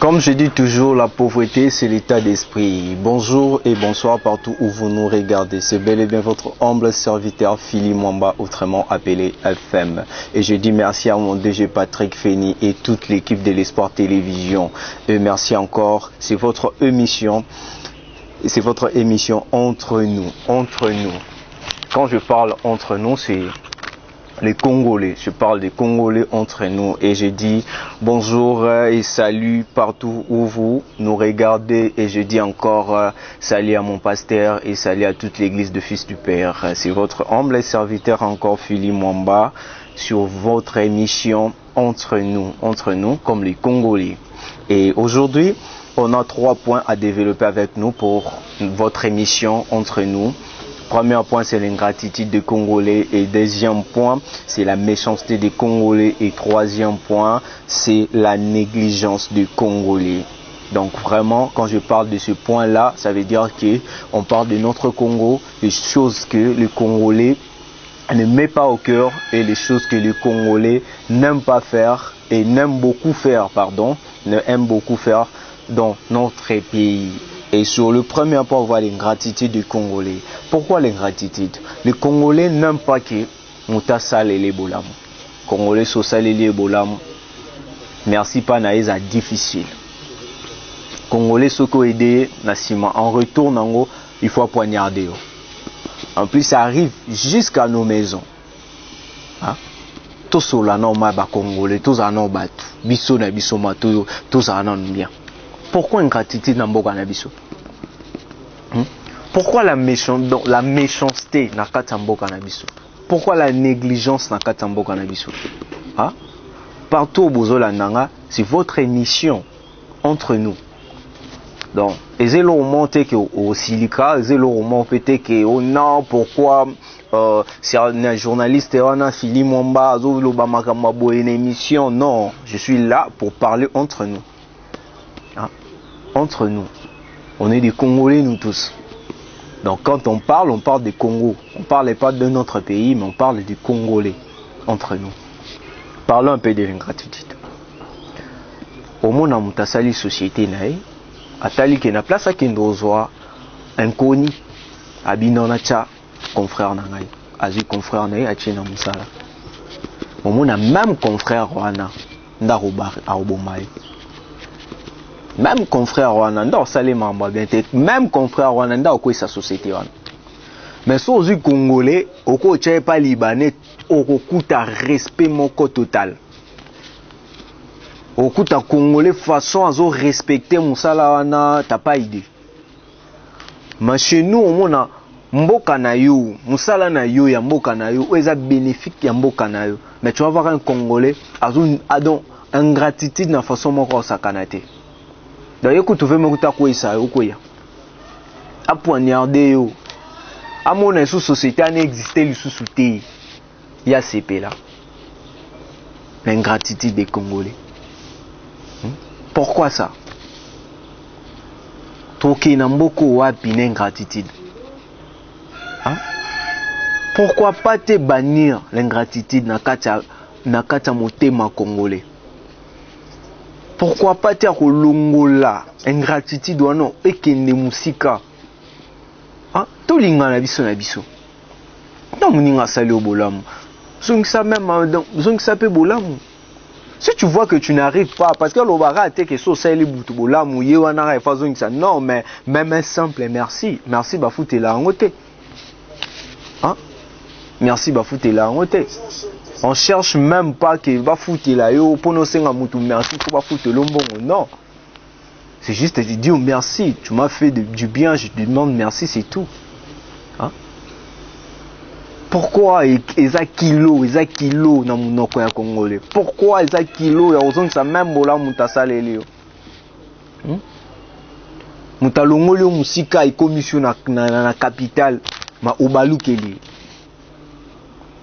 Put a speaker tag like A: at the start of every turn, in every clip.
A: Comme je dis toujours, la pauvreté, c'est l'état d'esprit. Bonjour et bonsoir partout où vous nous regardez. C'est bel et bien votre humble serviteur Phili Mwamba, autrement appelé FM. Et je dis merci à mon DG Patrick Feni et toute l'équipe de l'Espoir Télévision. Et merci encore, c'est votre émission. C'est votre émission Entre nous. Entre nous. Quand je parle entre nous, c'est les Congolais, je parle des Congolais entre nous et je dis bonjour et salut partout où vous nous regardez et je dis encore salut à mon pasteur et salut à toute l'église de Fils du Père. C'est votre humble serviteur encore Phili Mwamba sur votre émission entre nous comme les Congolais. Et aujourd'hui, on a 3 points à développer avec nous pour votre émission entre nous. Premier point, c'est l'ingratitude des Congolais. Et deuxième point, c'est la méchanceté des Congolais. Et troisième point, c'est la négligence des Congolais. Donc vraiment, quand je parle de ce point-là, ça veut dire qu'on parle de notre Congo, des choses que les Congolais ne mettent pas au cœur et les choses que les Congolais n'aiment pas faire et n'aiment beaucoup faire dans notre pays. Et sur le premier point, on voit l'ingratitude du Congolais. Pourquoi l'ingratitude? Les Congolais n'aiment pas que Mouta salele bolam. Congolais so salele bolam. Merci pas naïsa difficile. Congolais soko aidé nasima. En retour nango, il faut poignarder. En plus, ça arrive jusqu'à nos maisons. Hein? Tous ceux là non ba Congolais, tous à non bat. Biso na biso mato, tous à non bien. Pourquoi ingratitude na mboka na biso? Pourquoi la méchanceté na kati mboka na biso? Pourquoi la négligence na kati mboka na biso? Hein? Partout au bozola nanga, c'est votre émission entre nous. Donc, et le remonté que au silica, et le remonté que oh non, pourquoi c'est un journaliste on a Phili Mwamba, une émission? Non, je suis là pour parler entre nous. Hein? Entre nous. On est des Congolais, nous tous. Donc quand on parle des Congo. On ne parle pas de notre pays, mais on parle des Congolais entre nous. Parlons un peu de l'ingratitude. Au monde, on a une société, atali qui na place à Kindozoa, inconnu, abinanacha, confrère nangai, azu confrère nangai, achina musala. Au monde, a même confrère wana, ndarobar, aobomaï. Même confrère Rwanda au Salema même confrère Rwanda au quoi sa société. Mais si aux Congolais, au quoi tu pas libanais, au coup ta respect mon total. Au coup ta Congolais façon à respecter mon salawana, t'as pas idée. Mais chez nous on a mboka na yo, musala na yo ya mboka na yo, eza bénéfique ya mboka na yo. Mais tu vas voir un Congolais a donc ingratitude na façon moko sakanate. D'ailleurs, quand tu veux me dire quoi ça, ou quoi? À poignarder yo. À mon sous société, il n'existe le sous-souté. Il y a ces pays là. L'ingratitude des Congolais. Pourquoi ça? Toki namboko wapi l'ingratitude. Pourquoi pas te bannir l'ingratitude na kata motema congolais? Pourquoi pas te kolongola ingratitude wana ekende musika? To linga na biso na biso. Non muninga sali obolamu. Zongisa même zongisa pe bolamu. Si tu vois que tu n'arrives pas parce que l'obara te que so sali butu bolamu ye wana ra fa zongisa non mais même un simple merci. Merci ba foutela ngote. Hein? Merci ba foutela ngote. On cherche même pas que va foutre là yo pour nous senga mutu merci pour pas foutre lombongo non. C'est juste de dire merci, tu m'as fait du bien, je te demande merci, c'est tout. Hein? Pourquoi eza kilo na munoko ya Congolais? Pourquoi eza kilo ya ozong sa même bola mutasaleli yo? Mutalongoli musika ikomission na capitale ma obalukeli.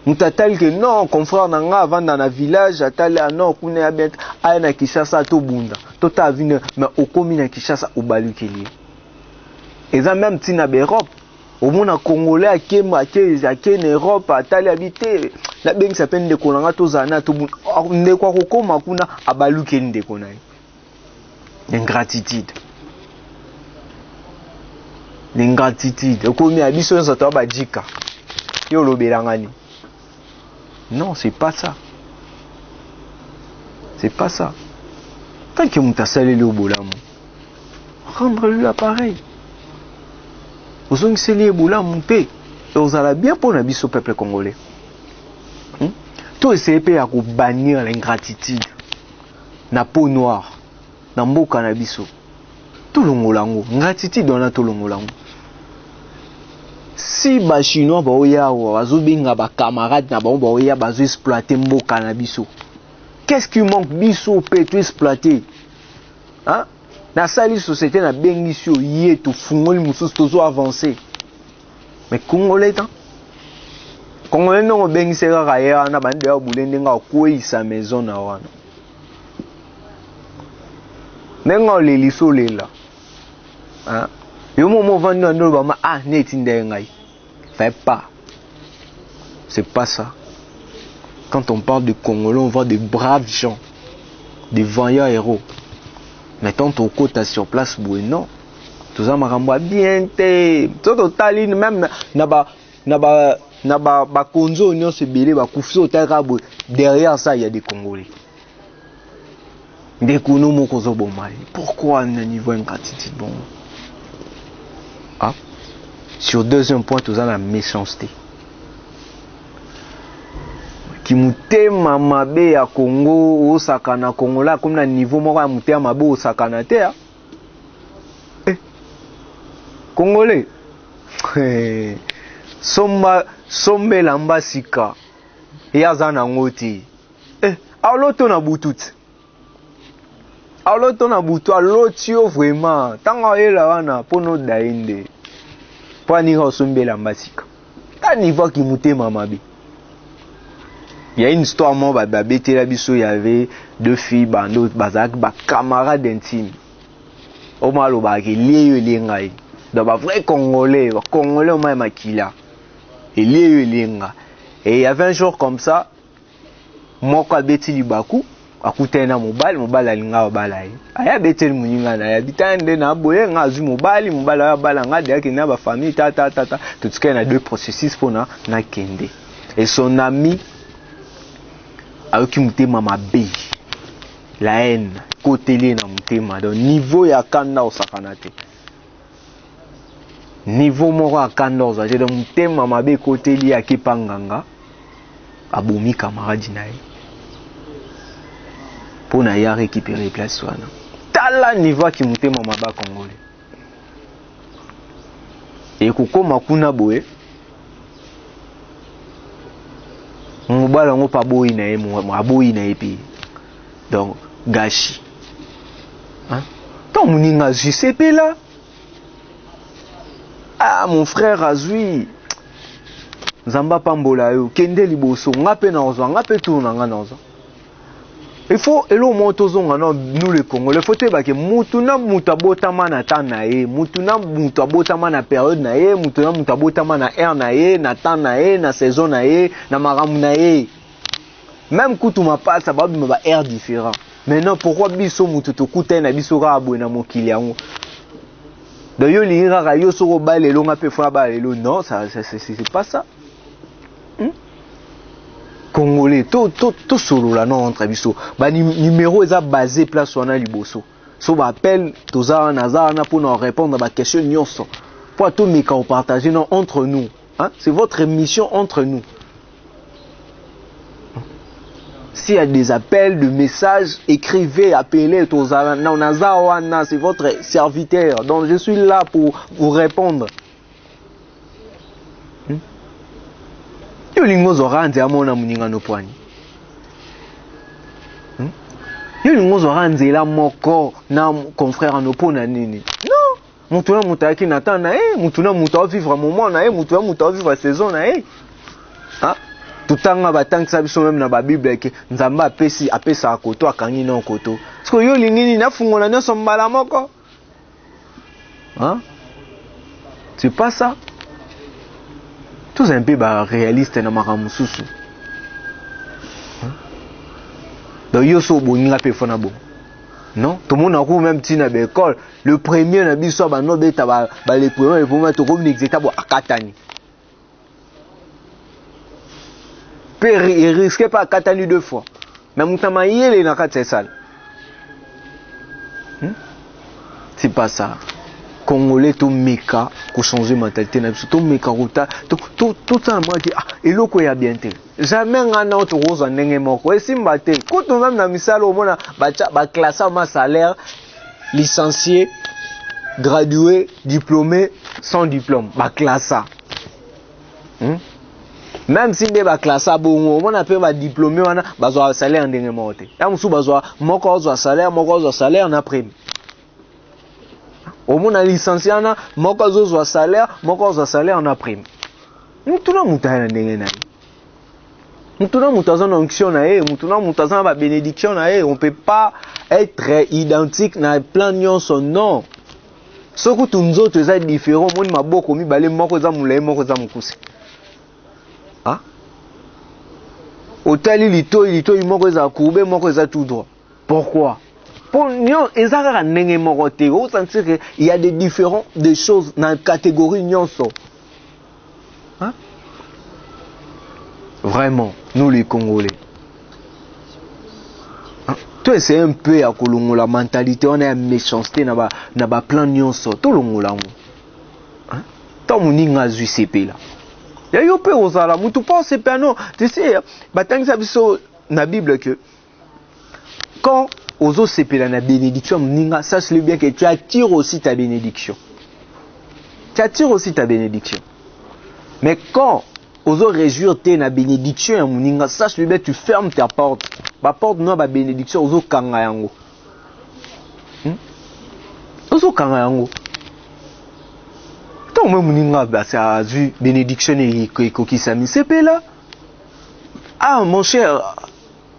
A: Mutatal que non, confrère nanga avant dans la village, atali non, kuna ya bien, na Kinshasa to bunda. Tota vine, mais au commune na Kinshasa au balukeli. Et ça même tina Europe. Au monde congolais à en Europe, atali habité, la bengi s'appelle de konanga to zana to bunda. Ne kwa kokoma kuna abalukeli de konai. L'ingratitude. L'ingratitude. Comme il biso nso to ba djika. Yo lo belangani. Non, c'est pas ça. C'est pas ça. Tant que muta saleli au boulamu. Rendre-lui l'appareil. Vous avez scellé le boulamu te. Vous allez bien pour le biso peuple congolais. Tout essayer de bannir l'ingratitude. Na peau noire. Na mboka na biso. Tout le ngolango. Ingratitude on a tout le ngolango. Si ba chinois ba oya bazo binga ba camarades na ba oya bazo exploiter mboka na biso. Qu'est-ce qui manque biso peut tout exploiter? Hein? Na sali société na bengi sio yé to fungoli mususu tozo avancer. Mais congolais tant Congolais non bengi sera kaya na bande ya bulende nga koyi sa maison na wana. Nenga le liso lela. Hein? Yo momo vandi ndo ba ma neti ndengai. Fais pas. C'est pas ça. Quand on parle de Congolais, on voit de braves gens, des vaillants héros. Mais tant au côté sur place, non. Tout ça m'a bien té. Tout au taline même naba konzo on se belé ba kufso tarabo. Derrière ça, il y a des Congolais. Des Konomo kozo bomai. Pourquoi un niveau ingratitude bon? Ah. Sur deuxième point, tout ça la méchanceté. Qui mutema mabe ya Congo osaka na Congo là comme na niveau moko ya mutema mabe osaka na te Congolais sombe lamba sika ya zana ngoti aloto na butut alotio vraiment tanga yela wana pono dainde pani ho sombe lamba sika ta niveau qui mutema mabe. Il y a une histoire, moi, il y avait deux filles, camarades intimes. Au moins, il y a un vrai Congolais, Congolais, il y a et il y avait un jour comme ça, moi, quand je suis baku, akutana na mobile alinga bala ye aya betel muninga na ya bitande na boye ngazu mobile ya bala ngade yake na ba famille tata tout na deux processus pour na kende et son ami ayoki mutema mabe la haine côté lié na mutema donc niveau ya kanda osakana te niveau moko akanda ozaje donc mutema mabe côté lié ya kipanganga abomi camarade na ye pour na ya récupérer place wana tala niveau ki mutema maba congolais et kokoma kuna boye mobala ngo pa boyi na ye aboyi na ye pe donc gâchis hein tant muninga je sais pas là mon frère azui Zamba pambola yo kende liboso ngape na ozo ngape tourna nga na ozo il faut elo motozonga na nous les Congolais faut te ba ke mutuna mutabotama na tana ye mutuna mutabotama na période na ye mutuna mutabotama na air na ye na temps na ye na saison na ye na maramu na ye même kutu ma passe ba ba air différent maintenant pourquoi biso mututo kuta na biso ka abona mokili yango d'ailleurs li rara yo soko ba lelo ngape fa ba lelo non ça c'est pas ça. Congolais, tout solo là non entre biso. Ba numéro est basé place on a liboso. So ba appel toza na pour nous répondre à ba question nyonso. Pour tout meka au partager non entre nous, hein? C'est votre émission entre nous. S'il y a des appels, de messages, écrivez, appelez toza na c'est votre serviteur. Donc je suis là pour vous répondre. Yo lingo zoranze amona muninga no pwani. Yo lingo zoranze la moko na confrère no pona nini. Non, mutuna mutaki natana mutuna muta vivre moment na mutuna muta vivre saison na Ah, tutanga batangisa biso même na ba Bible ke nzamba apesa akoto akangi na koto. Siko yo lingini na fungola nyonso mbala moko. Hein? C'est pas ça. Tous un peu réaliste na maramususu. Donc yo so boninga pe fona bon. Non, tout le monde a même petit à l'école. Le premier n'a pas bah non bêta bah les premiers pour mettre comme n'existe pas à Katani. Père il risquait pas à Katani 2 fois. Mais mon temps il est dans 4 salles. C'est pas ça. Congolais tout méca pour changer mentalité tout méca tout ça moi dit ah et loko ya bien te jamais ngana autre rose ndenge moko et simba te quand même na misalo omona ba classe ma salaire licencié gradué diplômé sans diplôme ba classe même si ndé ba classe bongo omona pe ba diplômé wana bazwa salaire ndenge moko te ya musu bazwa moko azwa salaire na prime. Au moins, licencié, moko azwa salaire, moko azwa salaire en prime. Mutuna mutana ndenge na. Mutuna mutazana onction na e, mutuna mutazana ba bénédiction na e, on peut pas être identique na plan nyonso non. Soko tunzoto eza différent, moni maboko mibale moko eza mulayi moko eza mukuse. Ah? Otali litoyi moko eza courbé, moko eza tout droit. Pourquoi? Pour nous, il y a des différents des choses dans la catégorie nyonso. Hein? Vraiment, nous les Congolais. Hein? Tu sais un peu à Kolongo la mentalité, on a une méchanceté na ba plan nyonso, tout le monde là. Hein? Tant mon inga zu CP là. Ya yo pe ozala, mutu pas CP non. Tu sais, batang sa biso na Bible que quand Ozo sepela na bénédiction, ninga, sache-le bien que tu attires aussi ta bénédiction. Tu attires aussi ta bénédiction. Mais quand Ozo réjouir te na bénédiction, ninga, sache-le bien que tu fermes ta porte. Ma porte non ba bénédiction, Ozo kanga yango. Ozo kanga yango. Tant même ninga, bah ça a vu bénédiction et kokisami sepela. Ah mon cher.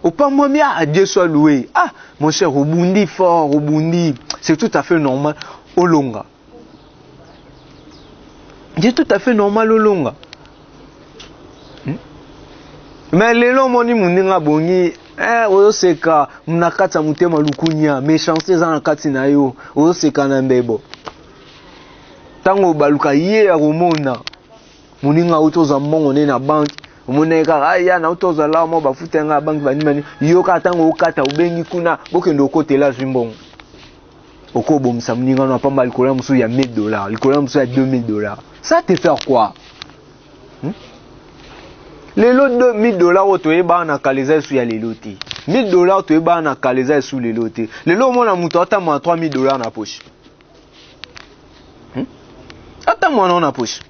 A: Au pas moi bien, Dieu soit loué. Ah, mon cher, Obundi fort, Obundi, c'est tout à fait normal. Olonga. C'est tout à fait normal, Olonga. Mais les longs moni muninga bongi, oyo seka, munakata mutema lukunya, méchanceté za nakati na yo, oyo seka na mbebo. Tango baluka ye ya romona, muninga utoza mbongo ne na banki. Moneka aya na utoza la mo bafutenga banki banimani yoka tango okata ubengi kuna bokendo okotela zimbongo okobo msamninga na pamba likola musu ya $1000 likola musu ya $2000 ça te faire quoi les lots de $1000 otoyeba na kaleza su ya leloti $1000 otoyeba na kaleza su leloti lelo mona muto ata mo $3000 na poche ata mo na poche.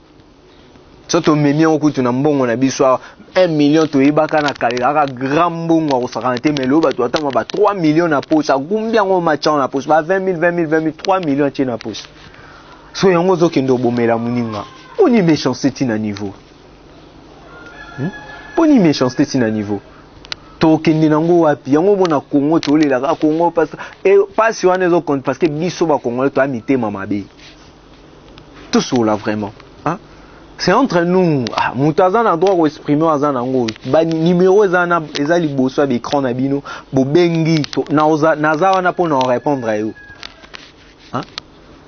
A: Soto memi on kutu na mbongo na biso 1 million to ibaka na kalera grand mbongo ko sakante melo ba to atama ba 3 millions na poche agumbia ngo machan na poche ba 20 000 3 millions ti na poche. So yango zo kendo bomela muninga. Poni méchanceté na niveau. Poni méchanceté na niveau. To kende nango wapi yango bona Congo to lela ka Congo parce et pas si on est au compte parce que biso ba Congo to amité mamabe. Tout ça là vraiment. Hein? C'est entre nous. Moutazan a droit d'exprimer azanango. Ba numéro ezana ezali boso à l'écran na bino. Bo bengi naza wana pour nous répondre à eux. Hein?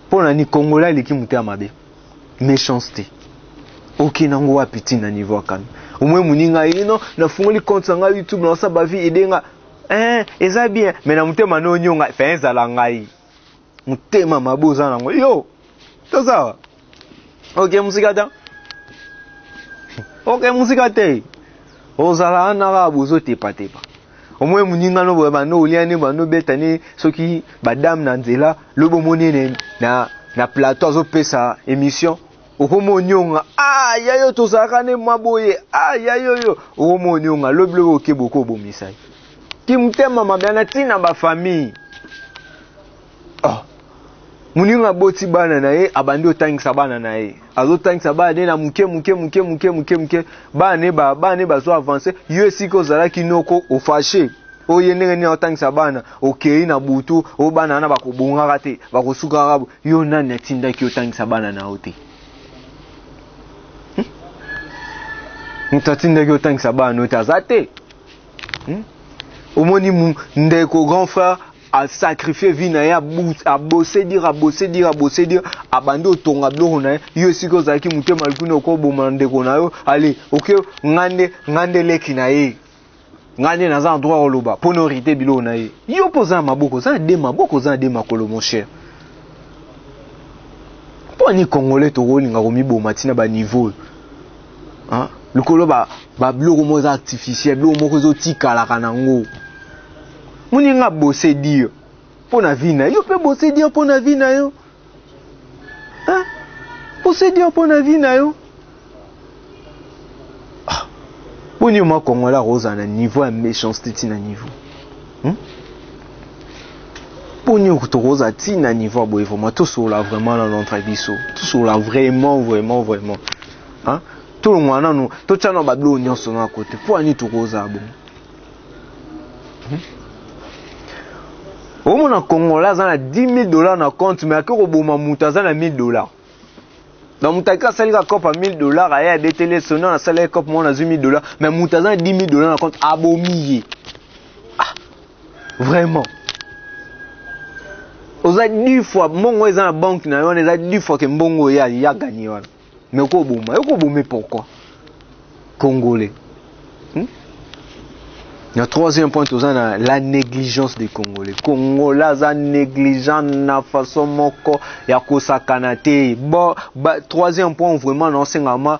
A: Pour la ni Congolais les qui muté amabe. Méchanceté. OK nango apiti na niveau kan. Au moins muninga ino na fungoli compte nga YouTube na sa ba vie edenga. Eza bien mais na muté mano nyonga fa ezala ngai. Muté mama boza nango. Yo. Toza. OK musikata. Ok, musika te. Ozala na bozo tepa. Au moins muninga no ba no liane ba no betani soki badam na nzela lobo monene na plateau zo pesa émission. Okomo nyonga yayo tozaka ne maboye yayo yo okomo nyonga loblo okeboko bomisai. Ki mutema mabana tina ba famille. Muninga boti bana na ye abandi otangisa bana na ye azotangisa bana na muke bane ba zo avancer yo siko zala kinoko ofashe oye ndenge ni otangisa bana okei na butu o bana na bakobunga kate bakosuka rabo yo nani atinda ki otangisa bana na ote mutatinda ki otangisa bana otazate omoni ndeko grand frère à sacrifier vie na ya à bosser dire à bando tonga bloko na yo siko zaki mutema likuno ko bomande ko na yo allez OK ngande leki na ye ngande na za droit oloba ponorité bilo na ye yo poza maboko za de maboko za de makolo mon cher po ni congolais to rolinga ko miboma tina ba niveau hein le kolo ba bloko mo za artificiel bloko mo ko zo tikala kanango muni nga bosser dire pour na vie na yo peut bosser dire pour na vie na yo hein bosser dire pour na vie na yo muni ma congolais rosa na niveau ya méchanceté tina niveau poni ko rosa tina niveau boy vraiment tout sur là vraiment dans notre biso tout sur là vraiment hein tout le monde non tout ça no ba blo nyonso na côté pour ani to rosa bon au moins en congolais ça na $10,000 na compte mais akoko boma muta za na $1,000 donc mutaka salika cop à $1,000 aya betele sono na salika cop mo na $10,000 mais muta za $10,000 na compte abomiye vraiment oza 10 fois mongo eza na banque na yo eza 10 fois que mbongo ya gagné wana mais ko boma pourquoi congolais le troisième point c'est la négligence des Congolais. Congolais za négligent na façon moko ya kosakana te. Bon, troisième point vraiment non sengama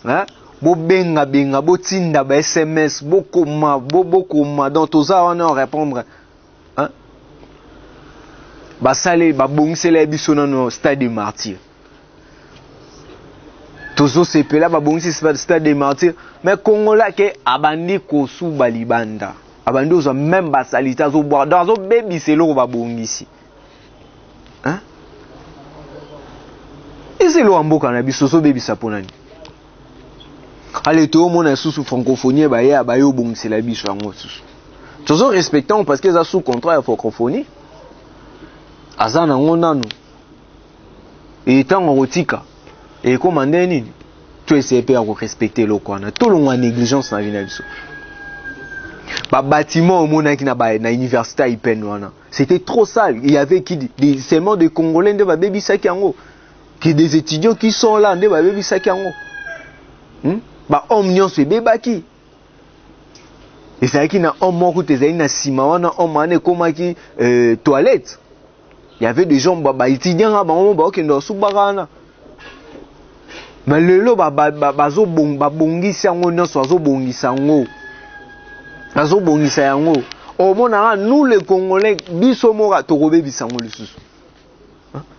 A: hein bo benga bo tinda ba SMS bokoma donc toza wana répondre hein ba sale ba bongisela biso na stade des martyrs. Tozo sepela ba bongisi stade des martyrs mais Congolais ke abandi ko su balibanda abandi ozo même ba salita zo boire dans baby c'est lo ba bongisi hein isi lo amboka na biso so baby saponani allez to mona sous francophonie ba ya ba yo bongisi la biso yango sous tozo respectant parce que ça sous contrat ya francophonie azana ngonano et tango rotika et commander nini tu essaies de respecter le quoi tout le monde négligence na vie na biso ba bâtiment au monde qui na université ipen wana c'était trop sale il y avait des seulement des Congolais de ba baby saki yango qui des étudiants qui sont là de ba baby saki yango ba omnion se bebaki et c'est qui na homme moko te na sima wana homme ane komaki toilette il y avait des gens ba étudiants ba on ba okendo subagana mais lelo bazo bongisa yango nyonso azobongisa yango omona nous les Congolais biso moko tokobebisa yango lisusu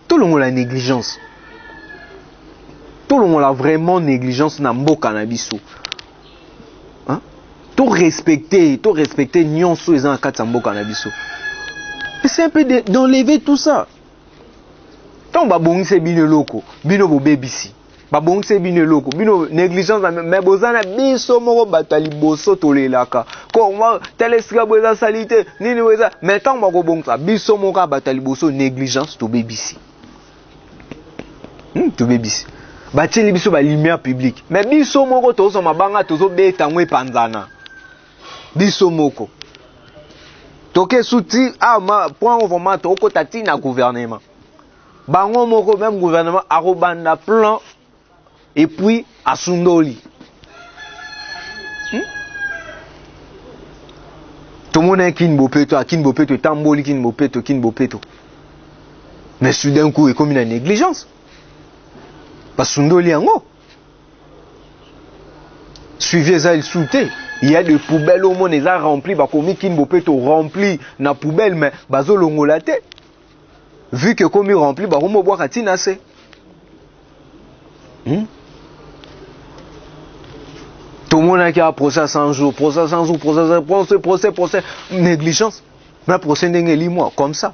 A: tout le monde la négligence tout le monde a vraiment négligence na mboka na biso hein tout respecter nyonso eza na kati ya mboka na biso c'est un peu d'enlever tout ça tant babongisa bino loko bino bobebisi babongise bino loko bino négligence mais bozana biso moko batali boso tolelaka ko moi telesika boza salite nini weza mais tant bako bongisa biso moko batali boso négligence to bebisi to bebisi bateli biso ba lumière publique mais biso moko tozo mabanga tozo beta ngwe panzana biso moko toke souti ma point vraiment to ko tati na gouvernement bango moko même gouvernement arobanda plan et puis à Sundoli. Tout le monde est Kinbopeto, Tamboli, Kinbopeto. Mais soudain coup, il y a comme une négligence. Parce que Sundoli en haut. Suivez ça, il souté. Il y a des poubelles au monde, ils ont rempli, comme Kinbopeto rempli na poubelle, mais bazo longolate. Vu que comme il remplit, on va boire à Tinase. Tout le monde qui a procès 100 jours, procès, négligence. Mais procès n'est moi comme ça.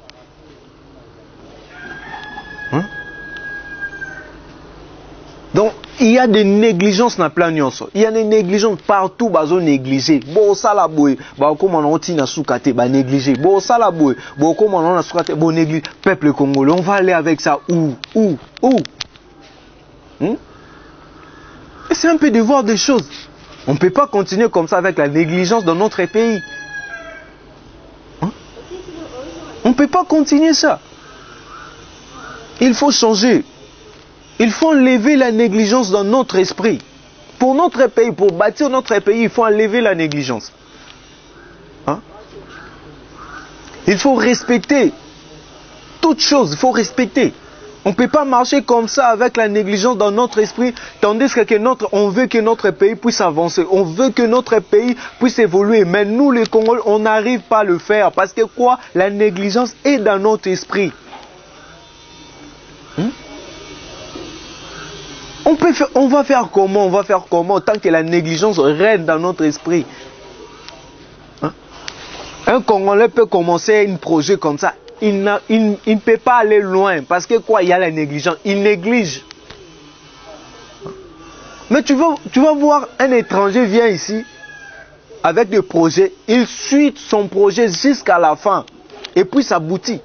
A: Donc, il y a des négligences dans le plan. Il y a des négligences partout, bazo négligé. Bon, ça la boue, bah, comme on a tina soukate, bah, négligé. Bon, ça la boue, bon, comme on a soukate, bon, négligé. Peuple congolais, on va aller avec ça où? Et c'est un peu de voir des choses. On ne peut pas continuer comme ça avec la négligence dans notre pays. On ne ne peut pas continuer ça. Il faut changer. Il faut enlever la négligence dans notre esprit. Pour notre pays, pour bâtir notre pays, il faut enlever la négligence. Hein? Il faut respecter toutes choses, il faut respecter. On ne peut pas marcher comme ça avec la négligence dans notre esprit, tandis que on veut que notre pays puisse avancer, on veut que notre pays puisse évoluer. Mais nous, les Congolais, on n'arrive pas à le faire. Parce que quoi? La négligence est dans notre esprit. On va faire comment? On va faire comment tant que la négligence règne dans notre esprit? Hein? Un Congolais peut commencer un projet comme ça. Il ne peut pas aller loin. Parce que quoi? Il y a la négligence. Il néglige. Mais tu vas voir un étranger vient ici avec des projets. Il suit son projet jusqu'à la fin. Et puis ça aboutit.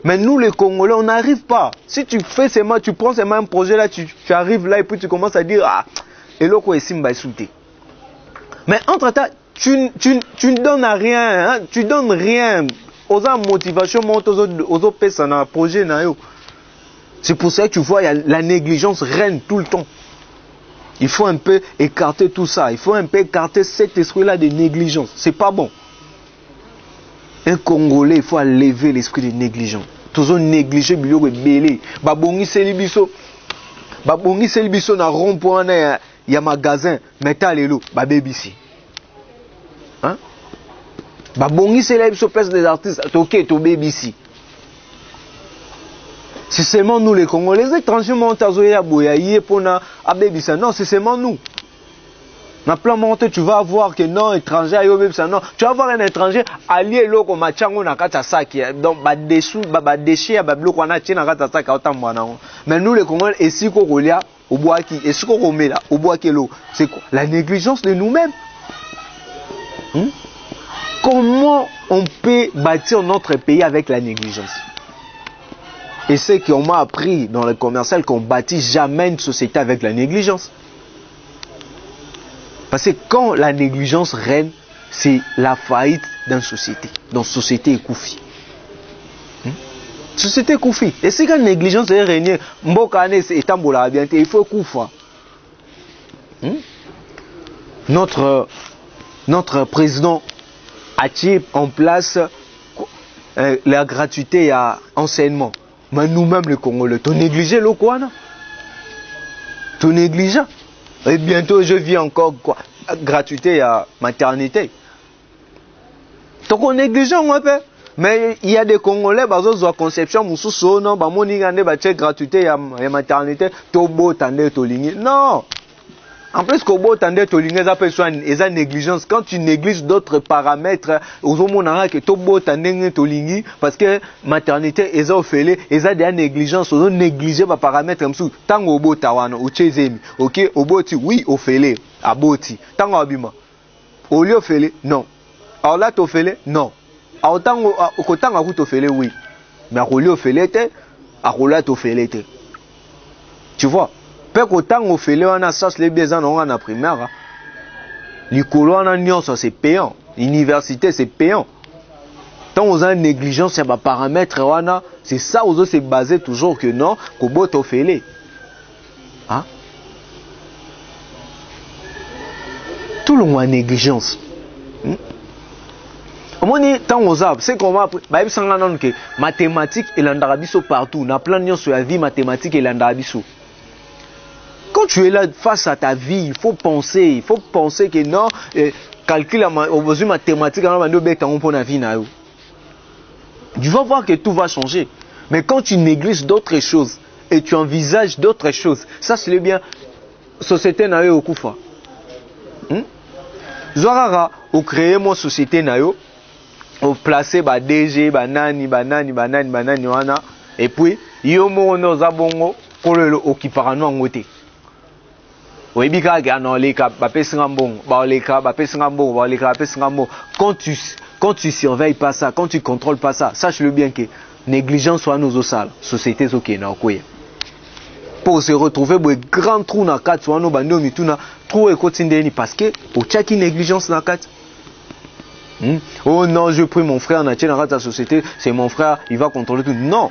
A: Mais nous les Congolais, on n'arrive pas. Si tu fais seulement, tu prends seulement un projet là, tu arrives là et puis tu commences à dire ah, et là quoi ici m'a sauté. Mais entre-temps, tu ne donnes rien, hein? Tu donnes rien. Aux motivation monte aux autres personnes dans le projet. C'est pour ça que tu vois, la négligence règne tout le temps. Il faut un peu écarter tout ça. Il faut un peu écarter cet esprit-là de négligence. C'est pas bon. Un Congolais, il faut enlever l'esprit de négligence. Toujours négliger biloko belé. Babongi selibiso. Babongi selibiso na rond-point na ya magasin. Meta lelo babebisi. Hein? Babongi selibiso place des artistes. Toké to babebisi. C'est seulement nous les Congolais. Les étrangers montent à Zoya Boya Yepona abebisa. Non, c'est seulement nous. Na plan monté, tu vas voir que non, étranger, non. Tu vas voir un étranger allié loko machango na kata saki. Donc, ba déchets, ba bloko na tina kata saki autant mwana. Mais nous les Congolais, et si qu'on relia au bois qui, et si qu'on remet là, au bois qui est l'eau, c'est quoi? La négligence de nous-mêmes. Comment on peut bâtir notre pays avec la négligence? Et c'est qu'on m'a appris dans le commercial qu'on bâtit jamais une société avec la négligence. Parce que quand la négligence règne, c'est la faillite d'une société. Donc, société est coufie. Société est coufie. Et si la négligence est régnée, il faut koufa. Notre président a mis en place la gratuité à enseignement. Mais nous-mêmes, les Congolais, tu négliges le quoi? Tu négliges. Et bientôt, je vis encore quoi? Gratuité à maternité. Donc, on néglige un peu. Mais il y a des Congolais, qui ont une conception, qui ont une gratuité à maternité. Non. En plus, ils ont négligence. Quand tu négliges d'autres paramètres, parce que maternité, ils ont fait, ils ont des négligences, ils ont négligé les paramètres. Tant au beau tawana, au chezemi, ok, au boti, oui, au félé, à boti. Tant au abima, au lieu félé, non. Alors là, tu félé, non. Alors tant au côté à tu félé, oui. Mais au lieu félé, à là, tu félé. Tu vois? Peut qu'autant on fait les on a ça les besoins on a primaire. Les colons en ça c'est payant. L'université c'est payant. Tant on a une négligence sur les paramètres c'est ça aux autres c'est basé toujours que non qu'au bout on fait les. Hein? Tout le monde a négligence. Tant aux arbres, c'est qu'on va que mathématiques et l'andarabiso partout. On a plein de sur la vie mathématiques et l'andarabiso. Quand tu es là face à ta vie, il faut penser que non, calcul au besoin mathématique, tu vas voir que tout va changer. Mais quand tu négliges d'autres choses et tu envisages d'autres choses, ça c'est bien, société na yo okufa. Zorara, au créer mon société na yo, au placer ba DG, banani, wana, et puis yo mo no zabongo pour le okiparano ngote. Quand tu surveilles pas ça, quand tu contrôles pas ça, sache-le bien que négligence soit nos salles, sociétés ok na okoye. Pour se retrouver dans grand trou na kat soit no bando mituna trou ekotindeni parce que au tchaki négligence na kat. Oh non, je prie mon frère, na tienne ta société, c'est mon frère, il va contrôler tout. Non.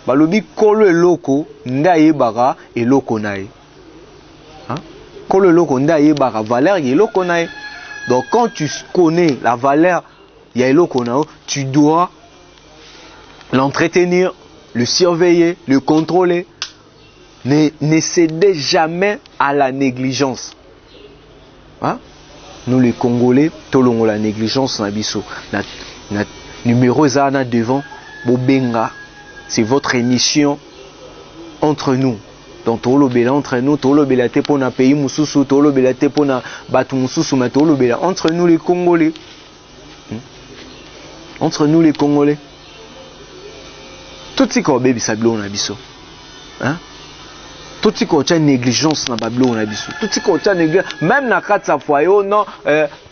A: Balobi kolo eloko nda yebaka eloko nae. Kolo eloko nda yebaka valeur eloko nae. Donc quand tu connais la valeur ya eloko nae, tu dois l'entretenir, le surveiller, le contrôler. Ne cédez jamais à la négligence. Nous les Congolais, tolongo la négligence na biso. Na numéro zana devant bobenga. C'est votre émission entre nous. Donc tolo bela entre nous, tolo bela te pona pays mususu, tolo bela te pona batu mususu, mais tolo bela entre nous les Congolais. Entre nous les Congolais. Tout ce qu'on baby sablo na biso. Tout ce qu'on a négligence na bablo na biso. Tout ce qu'on a négligence, même na kata foyo non,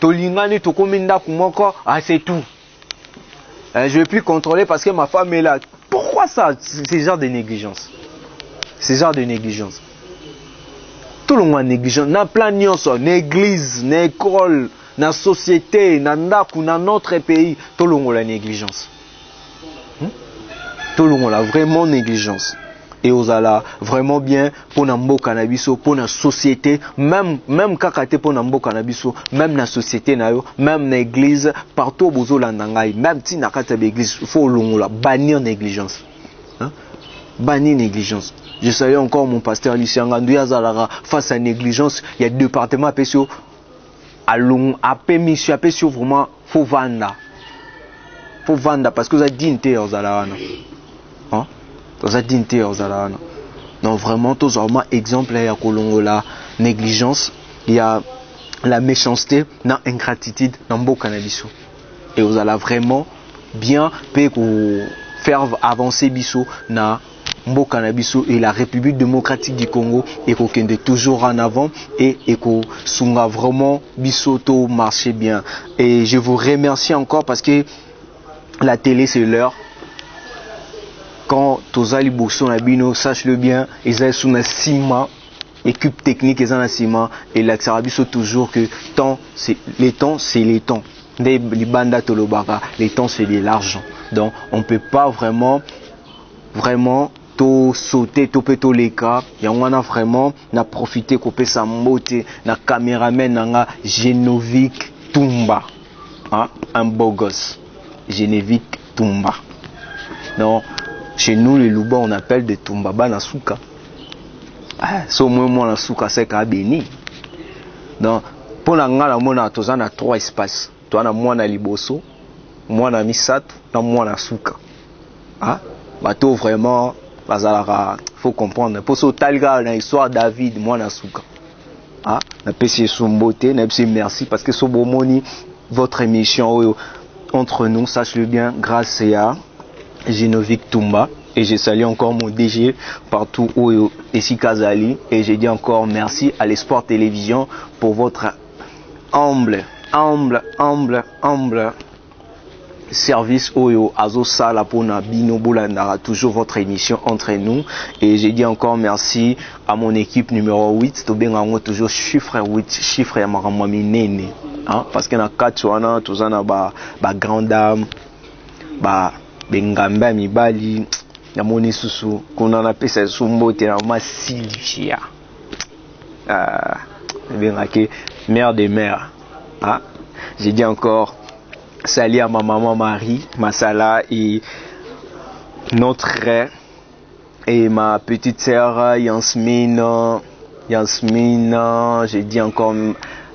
A: tolingani tokominda kumoko, c'est tout. Je vais plus contrôler parce que ma femme est là. Pourquoi ça? C'est genre de négligence. C'est genre de négligence. Tout le monde est négligent. Na plan nyonso, na église, na école, na société, na ndaku, na notre pays, tout le monde a négligence. Tout le monde a vraiment négligence. Et aux ala vraiment bien pour nambo cannabiso, pour la société, même kakate pour nambo cannabiso, même la société na yo, même l'église, partout bozo landangai, même si nakata l'église, faut longola bannir négligence. Bannir négligence. Je salue encore mon pasteur Lucien Ngandouya Zalara face à négligence, il y a deux départements spéciaux à long à pémission à pécio vraiment faut vendre. Faut vendre parce que ça dit aux Zalara. Donc vraiment, tous vraiment exemple, il y a la négligence, il y a la méchanceté, l'ingratitude, dans le cannabis. Et vous allez vraiment bien faire avancer Bisso dans le cannabis et la République démocratique du Congo et qu'on est toujours en avant et qu'on soit vraiment Bisso tout marcher bien. Et je vous remercie encore parce que la télé c'est l'heure. Quand Tozali Bousson Abino, sache-le bien, ils sont sous un ciment, équipe technique, ils sont un ciment, et l'axarabiso toujours que les temps, c'est les temps. Les bandas tolobara, les temps, c'est de l'argent. Donc, on ne peut pas vraiment, sauter, toper les cas. Et on a vraiment, profité, couper sa beauté, na caméraman, na Génovic Tumba. Un beau gosse. Génovic Tumba. Donc, chez nous, les Louba, on appelle des Tumbaba na souka. So moi na souka, c'est qu'à béni. Donc, pour la ngala, mona, tu as 3 espaces. Tu as moi na liboso, moi na misato, na moi na souka. Bateau vraiment, faut comprendre. Pour ce talga, dans l'histoire David, moi na souka. Na pesi sumbote, na pesi merci parce que ce beau moni, votre émission, entre nous, sache-le bien, grâce à Génovic Tumba, et je salue encore mon DG partout où ici Kazali, et je dis encore merci à l'Espoir Télévision pour votre humble service Oyo Azo Sala Pona Bino Boulandara, toujours votre émission entre nous, et je dis encore merci à mon équipe numéro 8, Tobengango toujours chiffre 8, chiffre ya makamami nene, parce que na katwana tozana ba grande dame, bengamba mibali ya moni susu kuna na pesa sumbote na ma Sylvia bengake mère des mères. J'ai dit encore salut à ma maman Marie Masala et notre frère et ma petite sœur Yasmine. J'ai dit encore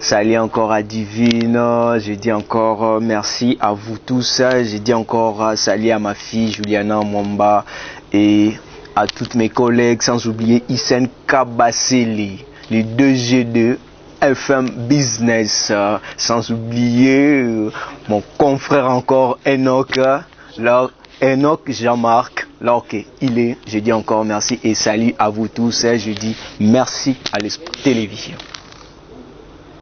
A: salut encore à Divine, j'ai dit encore merci à vous tous, j'ai dit encore salut à ma fille Juliana Mwamba et à toutes mes collègues, sans oublier Isen Kabaseli, les 2G2 FM Business, sans oublier mon confrère encore Enoch Jean-Marc, là il est, je dis encore merci et salut à vous tous, je dis merci à l'Espoir Télévision.